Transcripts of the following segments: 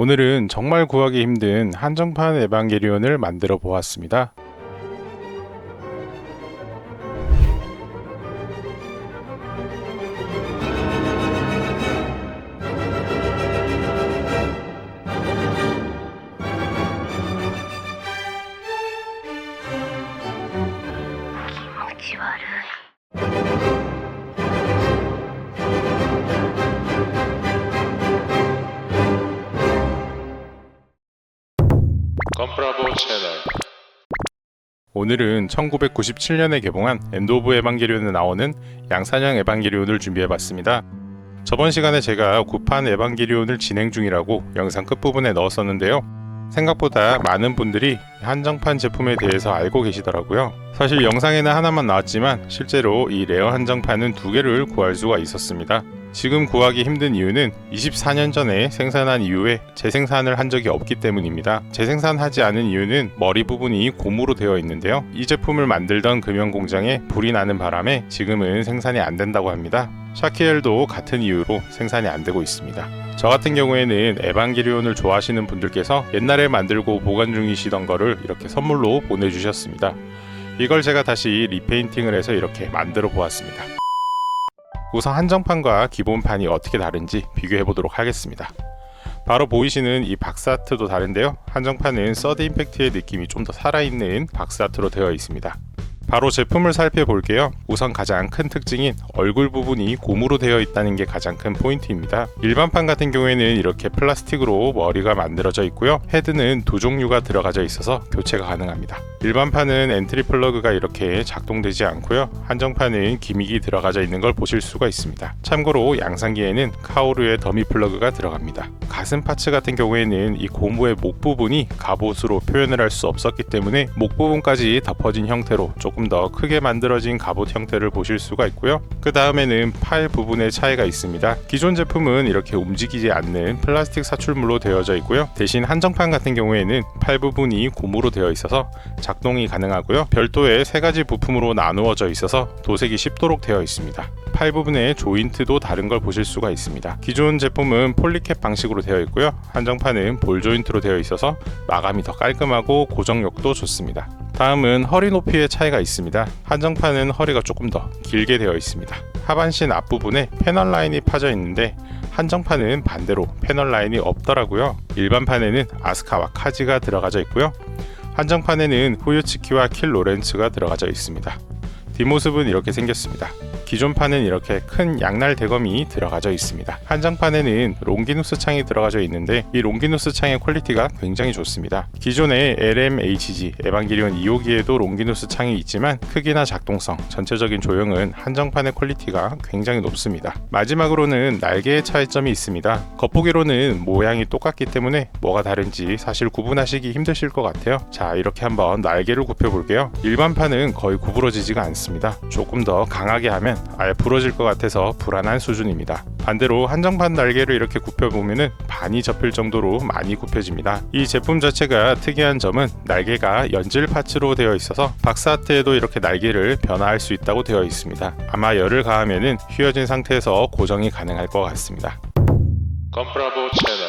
오늘은 정말 구하기 힘든 한정판 에반게리온을 만들어 보았습니다. 컴프라보 채널. 오늘은 1997년에 개봉한 엔드 오브 에반게리온에 나오는 양산형 에반게리온을 준비해봤습니다. 저번 시간에 제가 구판 에반게리온을 진행 중이라고 영상 끝부분에 넣었었는데요. 생각보다 많은 분들이 한정판 제품에 대해서 알고 계시더라고요. 사실 영상에는 하나만 나왔지만 실제로 이 레어 한정판은 2개를 구할 수가 있었습니다. 지금 구하기 힘든 이유는 24년 전에 생산한 이후에 재생산을 한 적이 없기 때문입니다. 재생산하지 않은 이유는 머리 부분이 고무로 되어 있는데요. 이 제품을 만들던 금형 공장에 불이 나는 바람에 지금은 생산이 안 된다고 합니다. 샤키엘도 같은 이유로 생산이 안 되고 있습니다. 저 같은 경우에는 에반게리온을 좋아하시는 분들께서 옛날에 만들고 보관 중이시던 거를 이렇게 선물로 보내주셨습니다. 이걸 제가 다시 리페인팅을 해서 이렇게 만들어 보았습니다. 우선 한정판과 기본판이 어떻게 다른지 비교해 보도록 하겠습니다. 바로 보이시는 이 박스아트도 다른데요. 한정판은 서드 임팩트의 느낌이 좀 더 살아있는 박스아트로 되어 있습니다. 바로 제품을 살펴볼게요. 우선 가장 큰 특징인 얼굴 부분이 고무로 되어 있다는 게 가장 큰 포인트입니다. 일반판 같은 경우에는 이렇게 플라스틱으로 머리가 만들어져 있고요. 헤드는 2종류가 들어가져 있어서 교체가 가능합니다. 일반판은 엔트리 플러그가 이렇게 작동되지 않고요. 한정판은 기믹이 들어가져 있는 걸 보실 수가 있습니다. 참고로 양산기에는 카오루의 더미 플러그가 들어갑니다. 가슴 파츠 같은 경우에는 이 고무의 목 부분이 갑옷으로 표현을 할 수 없었기 때문에 목 부분까지 덮어진 형태로 조금 더 크게 만들어진 갑옷 형태를 보실 수가 있고요. 그 다음에는 팔 부분의 차이가 있습니다. 기존 제품은 이렇게 움직이지 않는 플라스틱 사출물로 되어져 있고요. 대신 한정판 같은 경우에는 팔 부분이 고무로 되어 있어서 작동이 가능하고요. 별도의 3가지 부품으로 나누어져 있어서 도색이 쉽도록 되어 있습니다. 팔 부분의 조인트도 다른 걸 보실 수가 있습니다. 기존 제품은 폴리캡 방식으로 되어 있고요. 한정판은 볼 조인트로 되어 있어서 마감이 더 깔끔하고 고정력도 좋습니다. 다음은 허리 높이의 차이가 있습니다. 한정판은 허리가 조금 더 길게 되어 있습니다. 하반신 앞부분에 패널 라인이 파져 있는데 한정판은 반대로 패널 라인이 없더라고요. 일반판에는 아스카와 카지가 들어가져 있고요. 한정판에는 후유츠키와 킬 로렌츠가 들어가져 있습니다. 뒷모습은 이렇게 생겼습니다. 기존 판은 이렇게 큰 양날 대검이 들어가져 있습니다. 한정판에는 롱기누스 창이 들어가져 있는데 이 롱기누스 창의 퀄리티가 굉장히 좋습니다. 기존의 LMHG 에반게리온 2호기에도 롱기누스 창이 있지만 크기나 작동성, 전체적인 조형은 한정판의 퀄리티가 굉장히 높습니다. 마지막으로는 날개의 차이점이 있습니다. 겉보기로는 모양이 똑같기 때문에 뭐가 다른지 사실 구분하시기 힘드실 것 같아요. 자, 이렇게 한번 날개를 굽혀볼게요. 일반판은 거의 구부러지지가 않습니다. 조금 더 강하게 하면 아예 부러질 것 같아서 불안한 수준입니다. 반대로 한정판 날개를 이렇게 굽혀보면 반이 접힐 정도로 많이 굽혀집니다. 이 제품 자체가 특이한 점은 날개가 연질 파츠로 되어 있어서 박스아트에도 이렇게 날개를 변화할 수 있다고 되어 있습니다. 아마 열을 가하면 휘어진 상태에서 고정이 가능할 것 같습니다. 컴프라보 채널.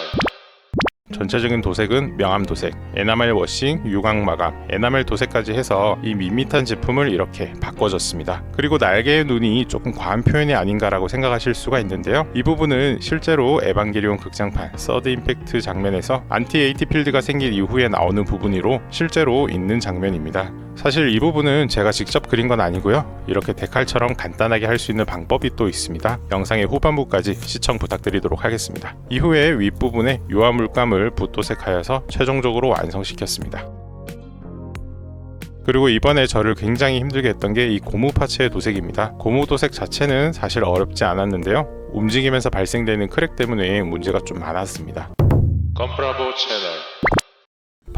전체적인 도색은 명암 도색, 에나멜 워싱, 유광 마감, 에나멜 도색까지 해서 이 밋밋한 제품을 이렇게 바꿔줬습니다. 그리고 날개의 눈이 조금 과한 표현이 아닌가라고 생각하실 수가 있는데요. 이 부분은 실제로 에반게리온 극장판 서드 임팩트 장면에서 안티 에이티 필드가 생긴 이후에 나오는 부분으로 실제로 있는 장면입니다. 사실 이 부분은 제가 직접 그린 건 아니고요. 이렇게 데칼처럼 간단하게 할 수 있는 방법이 또 있습니다. 영상의 후반부까지 시청 부탁드리도록 하겠습니다. 이후에 윗부분에 유화 물감을 붓도색하여서 최종적으로 완성시켰습니다. 그리고 이번에 저를 굉장히 힘들게 했던 게 이 고무 파츠의 도색입니다. 고무 도색 자체는 사실 어렵지 않았는데요. 움직이면서 발생되는 크랙 때문에 문제가 좀 많았습니다. 컴프라보 채널.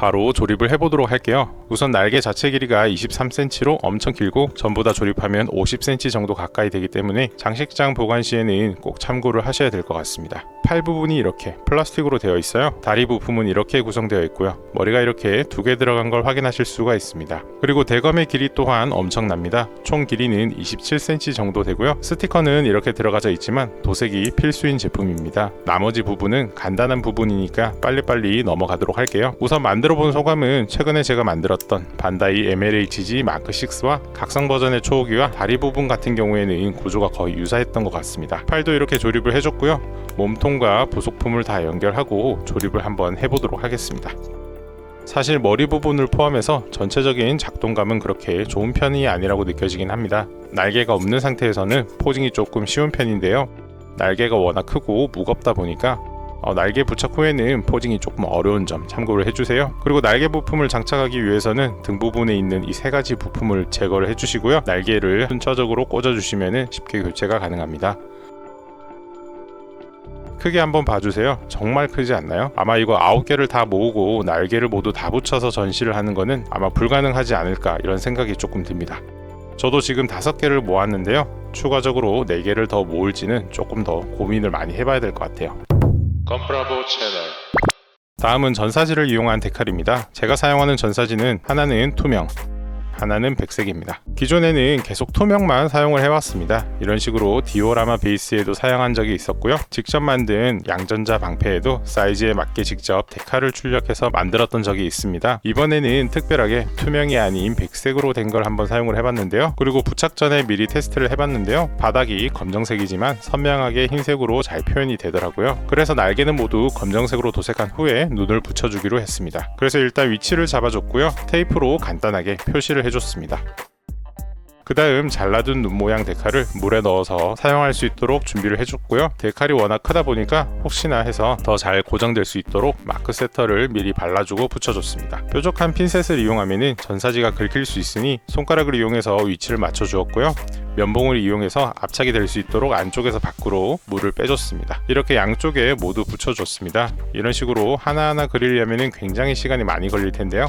바로 조립을 해보도록 할게요. 우선 날개 자체 길이가 23cm로 엄청 길고 전부 다 조립하면 50cm 정도 가까이 되기 때문에 장식장 보관 시에는 꼭 참고를 하셔야 될 것 같습니다. 팔 부분이 이렇게 플라스틱으로 되어 있어요. 다리 부품은 이렇게 구성되어 있고요. 머리가 이렇게 2개 들어간 걸 확인하실 수가 있습니다. 그리고 대검의 길이 또한 엄청납니다. 총 길이는 27cm 정도 되고요. 스티커는 이렇게 들어가져 있지만 도색이 필수인 제품입니다. 나머지 부분은 간단한 부분이니까 빨리빨리 넘어가도록 할게요. 우선 만들어본 소감은 최근에 제가 만들었던 반다이 MLHG 마크6와 각성 버전의 초호기와 다리 부분 같은 경우에는 구조가 거의 유사했던 것 같습니다. 팔도 이렇게 조립을 해줬고요. 몸통과 부속품을 다 연결하고 조립을 한번 해보도록 하겠습니다. 사실 머리 부분을 포함해서 전체적인 작동감은 그렇게 좋은 편이 아니라고 느껴지긴 합니다. 날개가 없는 상태에서는 포징이 조금 쉬운 편인데요. 날개가 워낙 크고 무겁다 보니까 날개 부착 후에는 포징이 조금 어려운 점 참고를 해주세요. 그리고 날개 부품을 장착하기 위해서는 등 부분에 있는 이 3가지 부품을 제거를 해주시고요. 날개를 순차적으로 꽂아주시면 쉽게 교체가 가능합니다. 크게 한번 봐주세요. 정말 크지 않나요? 아마 이거 9개를 다 모으고 날개를 모두 다 붙여서 전시를 하는 거는 아마 불가능하지 않을까 이런 생각이 조금 듭니다. 저도 지금 5개를 모았는데요. 추가적으로 4개를 더 모을지는 조금 더 고민을 많이 해봐야 될 것 같아요. 컴프라보 채널. 다음은 전사지를 이용한 데칼입니다. 제가 사용하는 전사지는 하나는 투명, 하나는 백색입니다. 기존에는 계속 투명만 사용을 해왔습니다. 이런 식으로 디오라마 베이스에도 사용한 적이 있었고요. 직접 만든 양전자 방패에도 사이즈에 맞게 직접 데칼을 출력해서 만들었던 적이 있습니다. 이번에는 특별하게 투명이 아닌 백색으로 된 걸 한번 사용을 해봤는데요. 그리고 부착 전에 미리 테스트를 해봤는데요. 바닥이 검정색이지만 선명하게 흰색으로 잘 표현이 되더라고요. 그래서 날개는 모두 검정색으로 도색한 후에 눈을 붙여주기로 했습니다. 그래서 일단 위치를 잡아줬고요. 테이프로 간단하게 표시를 해줬습니다. 그 다음 잘라둔 눈 모양 데칼을 물에 넣어서 사용할 수 있도록 준비를 해줬고요. 데칼이 워낙 크다 보니까 혹시나 해서 더 잘 고정될 수 있도록 마크 세터를 미리 발라주고 붙여줬습니다. 뾰족한 핀셋을 이용하면 전사지가 긁힐 수 있으니 손가락을 이용해서 위치를 맞춰주었고요. 면봉을 이용해서 압착이 될 수 있도록 안쪽에서 밖으로 물을 빼줬습니다. 이렇게 양쪽에 모두 붙여줬습니다. 이런 식으로 하나하나 그리려면 굉장히 시간이 많이 걸릴 텐데요.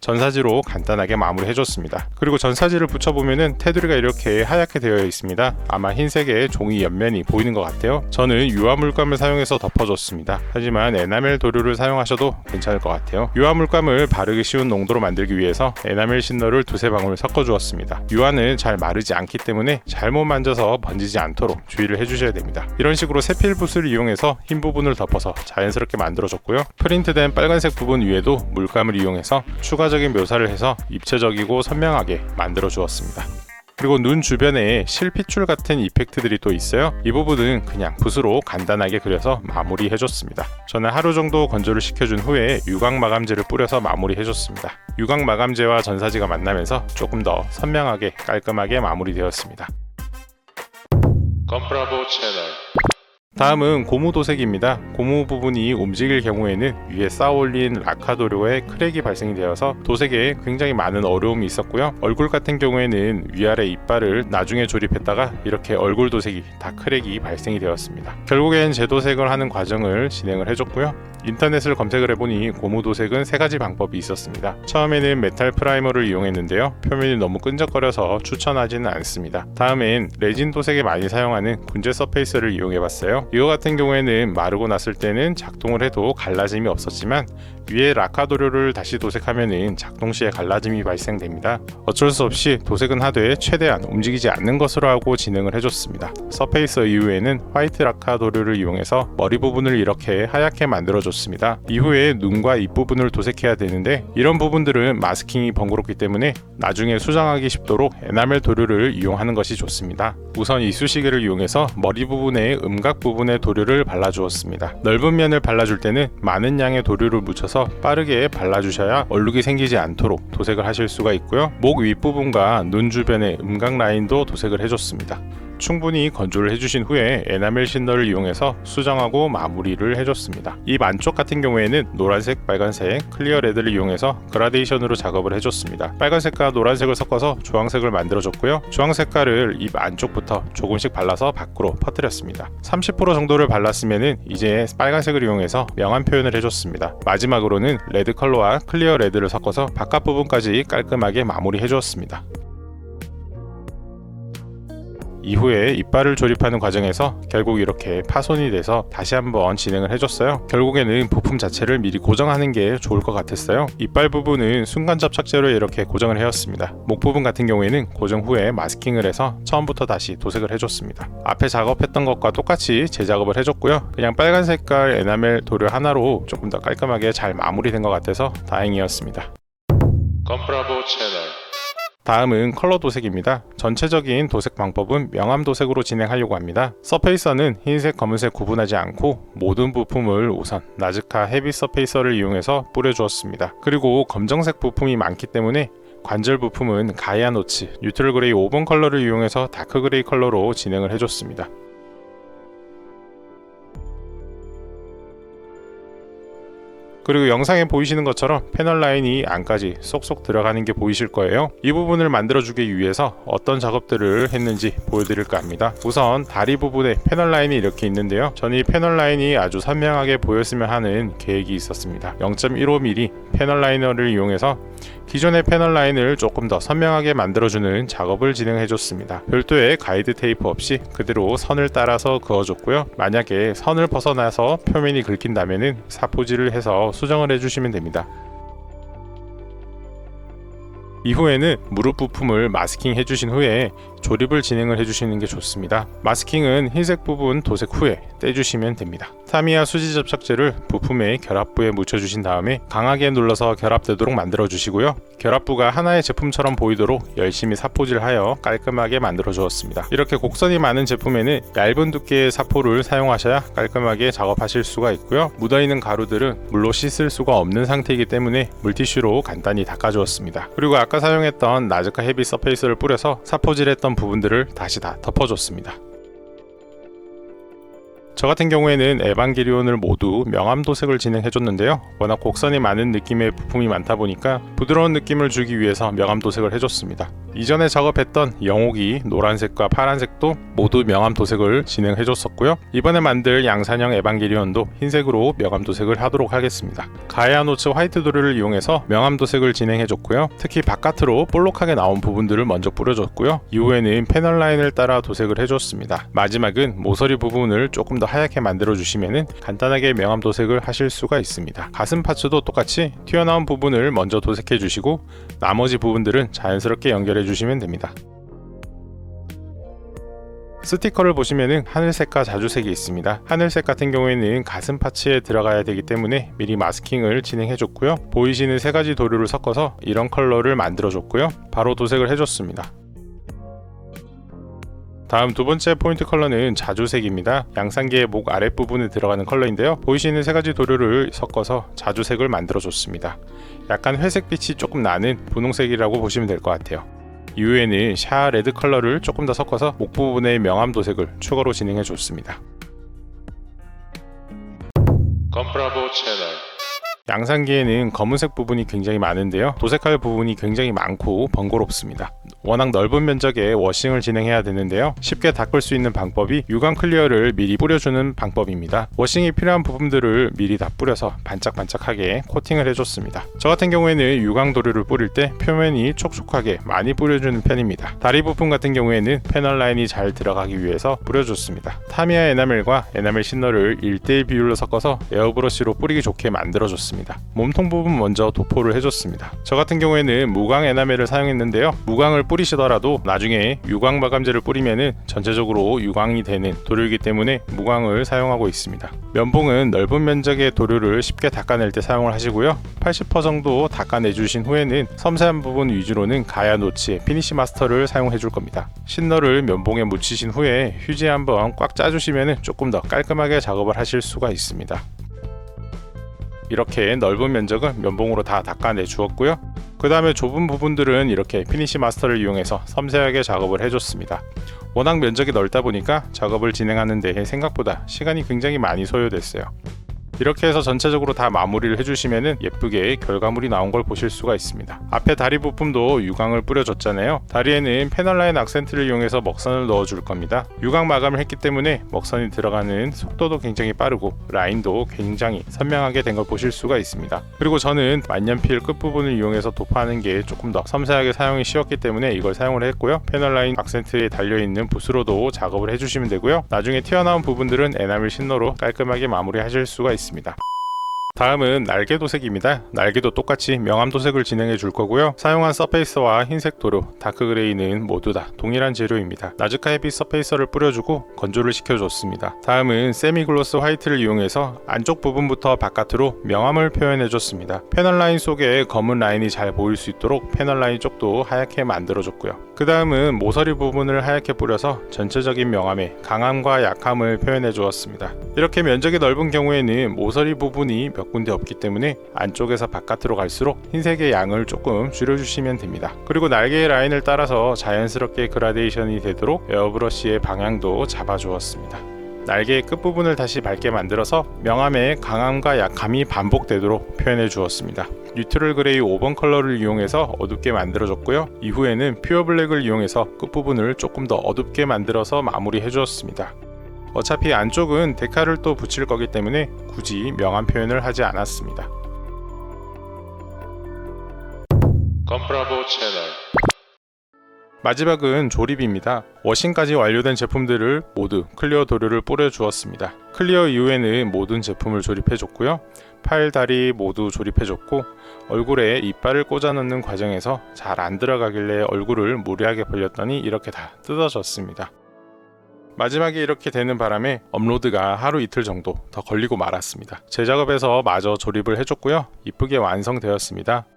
전사지로 간단하게 마무리 해줬습니다. 그리고 전사지를 붙여보면은 테두리가 이렇게 하얗게 되어 있습니다. 아마 흰색의 종이 옆면이 보이는 것 같아요. 저는 유화 물감을 사용해서 덮어줬습니다. 하지만 에나멜 도료를 사용하셔도 괜찮을 것 같아요. 유화 물감을 바르기 쉬운 농도로 만들기 위해서 에나멜 신너를 2-3방울 섞어주었습니다. 유화는 잘 마르지 않기 때문에 잘못 만져서 번지지 않도록 주의를 해주셔야 됩니다. 이런 식으로 세필붓을 이용해서 흰 부분을 덮어서 자연스럽게 만들어줬고요. 프린트된 빨간색 부분 위에도 물감을 이용해서 추가적인 묘사를 해서 입체적이고 선명하게 만들어 주었습니다. 그리고 눈 주변에 실핏줄 같은 이펙트들이 또 있어요. 이 부분은 그냥 붓으로 간단하게 그려서 마무리 해줬습니다. 저는 하루 정도 건조를 시켜준 후에 유광 마감제를 뿌려서 마무리 해줬습니다. 유광 마감제와 전사지가 만나면서 조금 더 선명하게 깔끔하게 마무리되었습니다. 컴프라보 채널. 다음은 고무 도색입니다. 고무 부분이 움직일 경우에는 위에 쌓아올린 라카 도료에 크랙이 발생이 되어서 도색에 굉장히 많은 어려움이 있었고요. 얼굴 같은 경우에는 위아래 이빨을 나중에 조립했다가 이렇게 얼굴 도색이 다 크랙이 발생이 되었습니다. 결국엔 재도색을 하는 과정을 진행을 해줬고요. 인터넷을 검색을 해보니 고무 도색은 3가지 방법이 있었습니다. 처음에는 메탈 프라이머를 이용했는데요. 표면이 너무 끈적거려서 추천하지는 않습니다. 다음엔 레진 도색에 많이 사용하는 군제 서페이스를 이용해봤어요. 이거 같은 경우에는 마르고 났을 때는 작동을 해도 갈라짐이 없었지만 위에 라카 도료를 다시 도색하면 작동 시에 갈라짐이 발생됩니다. 어쩔 수 없이 도색은 하되 최대한 움직이지 않는 것으로 하고 진행을 해줬습니다. 서페이서 이후에는 화이트 라카 도료를 이용해서 머리 부분을 이렇게 하얗게 만들어줬습니다. 이후에 눈과 입 부분을 도색해야 되는데 이런 부분들은 마스킹이 번거롭기 때문에 나중에 수정하기 쉽도록 에나멜 도료를 이용하는 것이 좋습니다. 우선 이쑤시개를 이용해서 머리 부분에 음각 부분에 도료를 발라주었습니다. 넓은 면을 발라줄 때는 많은 양의 도료를 묻혀서 빠르게 발라주셔야 얼룩이 생기지 않도록 도색을 하실 수가 있고요. 목 윗부분과 눈 주변의 음각 라인도 도색을 해줬습니다. 충분히 건조를 해주신 후에 에나멜 신너를 이용해서 수정하고 마무리를 해줬습니다. 입 안쪽 같은 경우에는 노란색, 빨간색, 클리어 레드를 이용해서 그라데이션으로 작업을 해줬습니다. 빨간색과 노란색을 섞어서 주황색을 만들어줬고요. 주황 색깔을 입 안쪽부터 조금씩 발라서 밖으로 퍼뜨렸습니다. 30% 정도를 발랐으면 이제 빨간색을 이용해서 명암 표현을 해줬습니다. 마지막으로는 레드 컬러와 클리어 레드를 섞어서 바깥 부분까지 깔끔하게 마무리해 주었습니다. 이후에 이빨을 조립하는 과정에서 결국 이렇게 파손이 돼서 다시 한번 진행을 해줬어요. 결국에는 부품 자체를 미리 고정하는 게 좋을 것 같았어요. 이빨 부분은 순간 접착제로 이렇게 고정을 해왔습니다. 목 부분 같은 경우에는 고정 후에 마스킹을 해서 처음부터 다시 도색을 해줬습니다. 앞에 작업했던 것과 똑같이 재작업을 해줬고요. 그냥 빨간 색깔 에나멜 도료 하나로 조금 더 깔끔하게 잘 마무리된 것 같아서 다행이었습니다. 컴프라보 채널. 다음은 컬러 도색입니다. 전체적인 도색 방법은 명암 도색으로 진행하려고 합니다. 서페이서는 흰색, 검은색 구분하지 않고 모든 부품을 우선 나즈카 헤비 서페이서를 이용해서 뿌려주었습니다. 그리고 검정색 부품이 많기 때문에 관절 부품은 가이아 노츠, 뉴트럴 그레이 5번 컬러를 이용해서 다크 그레이 컬러로 진행을 해줬습니다. 그리고 영상에 보이시는 것처럼 패널 라인이 안까지 쏙쏙 들어가는 게 보이실 거예요. 이 부분을 만들어주기 위해서 어떤 작업들을 했는지 보여드릴까 합니다. 우선 다리 부분에 패널 라인이 이렇게 있는데요. 저는 이 패널 라인이 아주 선명하게 보였으면 하는 계획이 있었습니다. 0.15mm 패널 라이너를 이용해서 기존의 패널 라인을 조금 더 선명하게 만들어주는 작업을 진행해줬습니다. 별도의 가이드 테이프 없이 그대로 선을 따라서 그어줬고요. 만약에 선을 벗어나서 표면이 긁힌다면 사포질을 해서 수정을 해주시면 됩니다. 이후에는 무릎 부품을 마스킹 해주신 후에 조립을 진행을 해주시는 게 좋습니다. 마스킹은 흰색 부분 도색 후에 떼주시면 됩니다. 타미야 수지 접착제를 부품의 결합부에 묻혀주신 다음에 강하게 눌러서 결합되도록 만들어 주시고요. 결합부가 하나의 제품처럼 보이도록 열심히 사포질하여 깔끔하게 만들어 주었습니다. 이렇게 곡선이 많은 제품에는 얇은 두께의 사포를 사용하셔야 깔끔하게 작업하실 수가 있고요. 묻어있는 가루들은 물로 씻을 수가 없는 상태이기 때문에 물티슈로 간단히 닦아 주었습니다. 그리고 아까 사용했던 나즈카 헤비 서페이스를 뿌려서 사포질했던 부분들을 다시 다 덮어줬습니다. 저 같은 경우에는 에반게리온을 모두 명암 도색을 진행해줬는데요. 워낙 곡선이 많은 느낌의 부품이 많다 보니까 부드러운 느낌을 주기 위해서 명암 도색을 해줬습니다. 이전에 작업했던 영옥이 노란색과 파란색도 모두 명암 도색을 진행해줬었고요. 이번에 만들 양산형 에반게리온도 흰색으로 명암 도색을 하도록 하겠습니다. 가이아 노츠 화이트 도료를 이용해서 명암 도색을 진행해줬고요. 특히 바깥으로 볼록하게 나온 부분들을 먼저 뿌려줬고요. 이후에는 패널 라인을 따라 도색을 해줬습니다. 마지막은 모서리 부분을 조금 더 하얗게 만들어 주시면 간단하게 명암 도색을 하실 수가 있습니다. 가슴 파츠도 똑같이 튀어나온 부분을 먼저 도색해 주시고 나머지 부분들은 자연스럽게 연결해 주시면 됩니다. 스티커를 보시면은 하늘색과 자주색이 있습니다. 하늘색 같은 경우에는 가슴 파츠에 들어가야 되기 때문에 미리 마스킹을 진행해 줬고요. 보이시는 세 가지 도료를 섞어서 이런 컬러를 만들어 줬고요. 바로 도색을 해줬습니다. 다음 두 번째 포인트 컬러는 자주색입니다. 양산기의 목 아랫부분에 들어가는 컬러인데요. 보이시는 세 가지 도료를 섞어서 자주색을 만들어 줬습니다. 약간 회색빛이 조금 나는 분홍색이라고 보시면 될 것 같아요. 이후에는 샤 레드 컬러를 조금 더 섞어서 목 부분의 명암 도색을 추가로 진행해 줬습니다. 컴프라보 채널. 양산기에는 검은색 부분이 굉장히 많은데요. 도색할 부분이 굉장히 많고 번거롭습니다. 워낙 넓은 면적에 워싱을 진행해야 되는데요. 쉽게 닦을 수 있는 방법이 유광 클리어를 미리 뿌려주는 방법입니다. 워싱이 필요한 부분들을 미리 다 뿌려서 반짝반짝하게 코팅을 해줬습니다. 저 같은 경우에는 유광 도료를 뿌릴 때 표면이 촉촉하게 많이 뿌려주는 편입니다. 다리 부품 같은 경우에는 패널 라인이 잘 들어가기 위해서 뿌려줬습니다. 타미야 에나멜과 에나멜 신너를 1:1 비율로 섞어서 에어브러쉬로 뿌리기 좋게 만들어줬습니다. 몸통 부분 먼저 도포를 해줬습니다. 저 같은 경우에는 무광 에나멜을 사용했는데요. 무광을 뿌리시더라도 나중에 유광 마감제를 뿌리면은 전체적으로 유광이 되는 도료이기 때문에 무광을 사용하고 있습니다. 면봉은 넓은 면적의 도료를 쉽게 닦아낼 때 사용을 하시고요. 80% 정도 닦아내 주신 후에는 섬세한 부분 위주로는 가야 노츠의 피니시 마스터를 사용해 줄 겁니다. 신너를 면봉에 묻히신 후에 휴지 한번 꽉 짜주시면 조금 더 깔끔하게 작업을 하실 수가 있습니다. 이렇게 넓은 면적은 면봉으로 다 닦아내 주었고요. 그 다음에 좁은 부분들은 이렇게 피니시 마스터를 이용해서 섬세하게 작업을 해줬습니다. 워낙 면적이 넓다 보니까 작업을 진행하는 데 생각보다 시간이 굉장히 많이 소요됐어요. 이렇게 해서 전체적으로 다 마무리를 해주시면은 예쁘게 결과물이 나온 걸 보실 수가 있습니다. 앞에 다리 부품도 유광을 뿌려줬잖아요. 다리에는 패널라인 악센트를 이용해서 먹선을 넣어줄 겁니다. 유광 마감을 했기 때문에 먹선이 들어가는 속도도 굉장히 빠르고 라인도 굉장히 선명하게 된 걸 보실 수가 있습니다. 그리고 저는 만년필 끝부분을 이용해서 도포하는 게 조금 더 섬세하게 사용이 쉬웠기 때문에 이걸 사용을 했고요. 패널라인 악센트에 달려있는 붓으로도 작업을 해주시면 되고요. 나중에 튀어나온 부분들은 에나멜 신너로 깔끔하게 마무리하실 수가 있습니다. 다음은 날개 도색입니다. 날개도 똑같이 명암 도색을 진행해 줄 거고요. 사용한 서페이서와 흰색 도료, 다크 그레이는 모두 다 동일한 재료입니다. 나즈카 헤비 서페이서를 뿌려주고 건조를 시켜줬습니다. 다음은 세미글로스 화이트를 이용해서 안쪽 부분부터 바깥으로 명암을 표현해 줬습니다. 패널 라인 속에 검은 라인이 잘 보일 수 있도록 패널 라인 쪽도 하얗게 만들어 줬고요. 그 다음은 모서리 부분을 하얗게 뿌려서 전체적인 명암의 강함과 약함을 표현해 주었습니다. 이렇게 면적이 넓은 경우에는 모서리 부분이 몇 군데 없기 때문에 안쪽에서 바깥으로 갈수록 흰색의 양을 조금 줄여주시면 됩니다. 그리고 날개의 라인을 따라서 자연스럽게 그라데이션이 되도록 에어브러쉬의 방향도 잡아주었습니다. 날개의 끝부분을 다시 밝게 만들어서 명암의 강함과 약함이 반복되도록 표현해 주었습니다. 뉴트럴 그레이 5번 컬러를 이용해서 어둡게 만들어줬고요. 이후에는 퓨어 블랙을 이용해서 끝부분을 조금 더 어둡게 만들어서 마무리해 주었습니다. 어차피 안쪽은 데칼을 또 붙일 거기 때문에 굳이 명암 표현을 하지 않았습니다. 컴프라보 채널. 마지막은 조립입니다. 워싱까지 완료된 제품들을 모두 클리어 도료를 뿌려 주었습니다. 클리어 이후에는 모든 제품을 조립해 줬고요. 팔, 다리 모두 조립해 줬고 얼굴에 이빨을 꽂아 넣는 과정에서 잘 안 들어가길래 얼굴을 무리하게 벌렸더니 이렇게 다 뜯어졌습니다. 마지막에 이렇게 되는 바람에 업로드가 하루 이틀 정도 더 걸리고 말았습니다. 제 작업에서 마저 조립을 해줬고요. 이쁘게 완성되었습니다.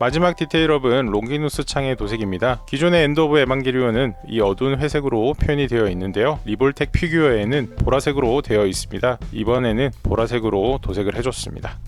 마지막 디테일업은 롱기누스 창의 도색입니다. 기존의 엔드 오브 에반게리온은 이 어두운 회색으로 표현이 되어 있는데요. 리볼텍 피규어에는 보라색으로 되어 있습니다. 이번에는 보라색으로 도색을 해줬습니다.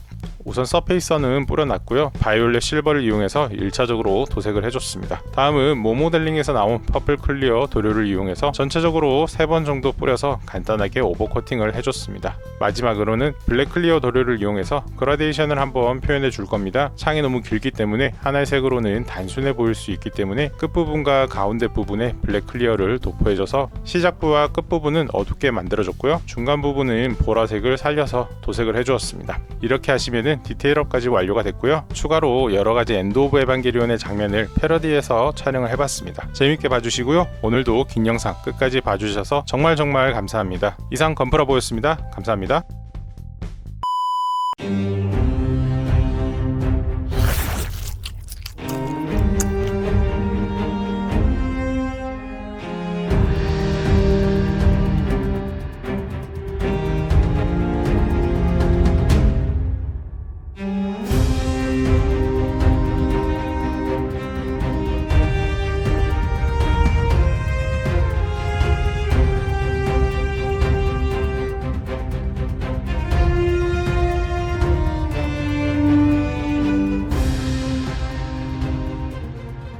우선 서페이서는 뿌려놨고요. 바이올렛 실버를 이용해서 1차적으로 도색을 해줬습니다. 다음은 모모델링에서 나온 퍼플 클리어 도료를 이용해서 전체적으로 3번 정도 뿌려서 간단하게 오버코팅을 해줬습니다. 마지막으로는 블랙 클리어 도료를 이용해서 그라데이션을 한번 표현해 줄 겁니다. 창이 너무 길기 때문에 하나의 색으로는 단순해 보일 수 있기 때문에 끝부분과 가운데 부분에 블랙 클리어를 도포해줘서 시작부와 끝부분은 어둡게 만들어줬고요. 중간 부분은 보라색을 살려서 도색을 해주었습니다. 이렇게 하시면은 디테일업까지 완료가 됐고요. 추가로 여러가지 엔드 오브 에반게리온의 장면을 패러디해서 촬영을 해봤습니다. 재밌게 봐주시고요. 오늘도 긴 영상 끝까지 봐주셔서 정말 감사합니다. 이상 건프라보였습니다. 감사합니다.